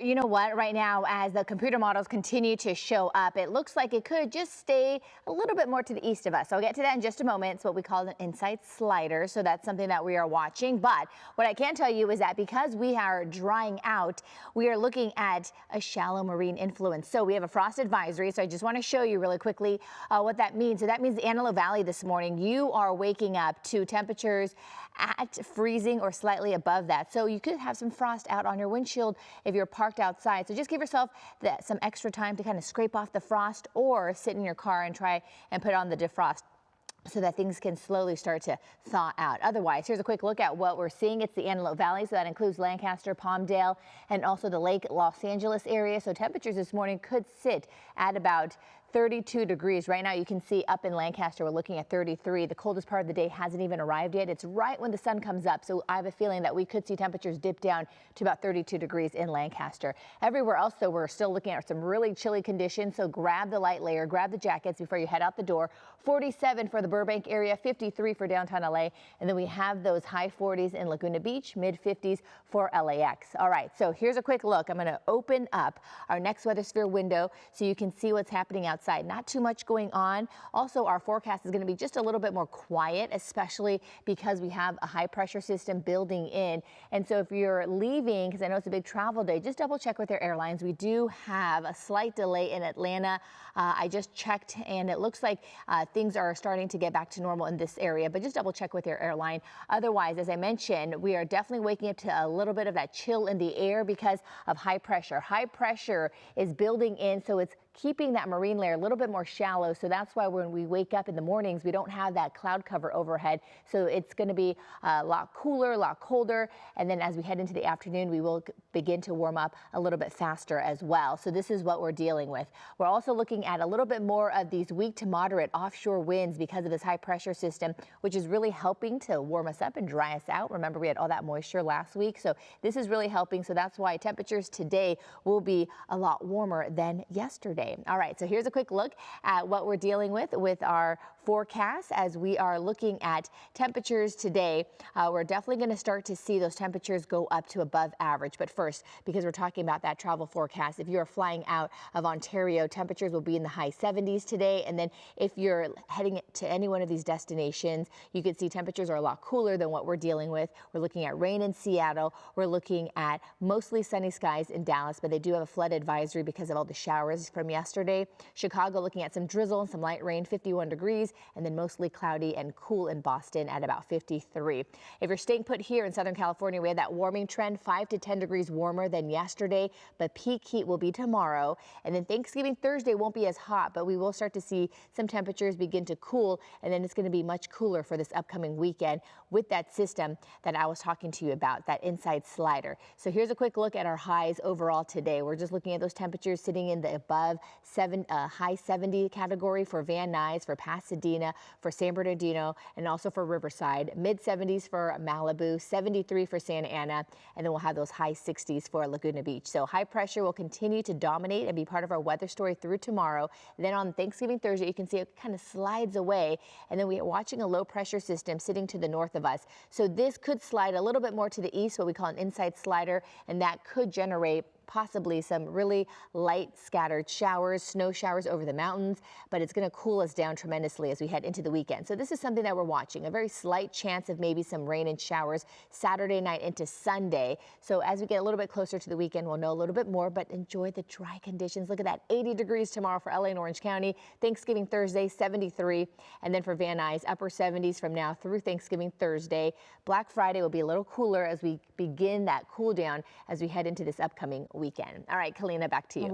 You know what? Right now, as the computer models continue to show up, it looks like it could just stay a little bit more to the east of us. So I'll get to that in just a moment. It's what we call an insight slider. So that's something that we are watching. But what I can tell you is that because we are drying out, we are looking at a shallow marine influence. So we have a frost advisory. So I just want to show you really quickly what that means. So that means the Antelope Valley this morning, you are waking up to temperatures at freezing or slightly above that. So you could have some frost out on your windshield if you're parked outside. So just give yourself some extra time to kind of scrape off the frost or sit in your car and try and put on the defrost so that things can slowly start to thaw out. Otherwise, here's a quick look at what we're seeing. It's the Antelope Valley, so that includes Lancaster, Palmdale, and also the Lake Los Angeles area. So temperatures this morning could sit at about 32 degrees. Right now you can see up in Lancaster we're looking at 33. The coldest part of the day hasn't even arrived yet. It's right when the sun comes up, so I have a feeling that we could see temperatures dip down to about 32 degrees in Lancaster. Everywhere else though, we're still looking at some really chilly conditions, so grab the light layer, grab the jackets before you head out the door. 47 for the Burbank area, 53 for downtown LA, and then we have those high 40s in Laguna Beach, mid 50s for LAX. All right, so here's a quick look. I'm going to open up our next weather sphere window so you can see what's happening outside. Not too much going on. Also, our forecast is going to be just a little bit more quiet, especially because we have a high pressure system building in. And so if you're leaving, because I know it's a big travel day, just double check with your airlines. We do have a slight delay in Atlanta. I just checked and it looks like things are starting to get back to normal in this area, but just double check with your airline. Otherwise, as I mentioned, we are definitely waking up to a little bit of that chill in the air because of high pressure. High pressure is building in, so it's keeping that marine layer a little bit more shallow. So that's why when we wake up in the mornings, we don't have that cloud cover overhead. So it's going to be a lot cooler, a lot colder. And then as we head into the afternoon, we will begin to warm up a little bit faster as well. So this is what we're dealing with. We're also looking at a little bit more of these weak to moderate offshore winds because of this high pressure system, which is really helping to warm us up and dry us out. Remember, we had all that moisture last week. So this is really helping. So that's why temperatures today will be a lot warmer than yesterday. All right, so here's a quick look at what we're dealing with our forecast as we are looking at temperatures today. We're definitely going to start to see those temperatures go up to above average. But first, because we're talking about that travel forecast, if you're flying out of Ontario, temperatures will be in the high 70s today. And then if you're heading to any one of these destinations, you can see temperatures are a lot cooler than what we're dealing with. We're looking at rain in Seattle. We're looking at mostly sunny skies in Dallas, but they do have a flood advisory because of all the showers from yesterday. Chicago looking at some drizzle and some light rain, 51 degrees, and then mostly cloudy and cool in Boston at about 53. If you're staying put here in Southern California, we have that warming trend, 5 to 10 degrees warmer than yesterday, but peak heat will be tomorrow. And then Thanksgiving Thursday won't be as hot, but we will start to see some temperatures begin to cool, and then it's going to be much cooler for this upcoming weekend with that system that I was talking to you about, that inside slider. So here's a quick look at our highs overall today. We're just looking at those temperatures sitting in the above high 70 category for Van Nuys, for Pasadena, for San Bernardino, and also for Riverside. Mid 70s for Malibu, 73 for Santa Ana, and then we'll have those high 60s for Laguna Beach. So high pressure will continue to dominate and be part of our weather story through tomorrow. Then on Thanksgiving Thursday, you can see it kind of slides away, and then we are watching a low pressure system sitting to the north of us. So this could slide a little bit more to the east, what we call an inside slider, and that could generate possibly some really light scattered showers, snow showers over the mountains, but it's going to cool us down tremendously as we head into the weekend. So this is something that we're watching, a very slight chance of maybe some rain and showers Saturday night into Sunday. So as we get a little bit closer to the weekend, we'll know a little bit more, but enjoy the dry conditions. Look at that, 80 degrees tomorrow for LA and Orange County. Thanksgiving Thursday, 73. And then for Van Nuys, upper 70s from now through Thanksgiving Thursday. Black Friday will be a little cooler as we begin that cool down as we head into this upcoming weekend. All right, Kalina, back to you.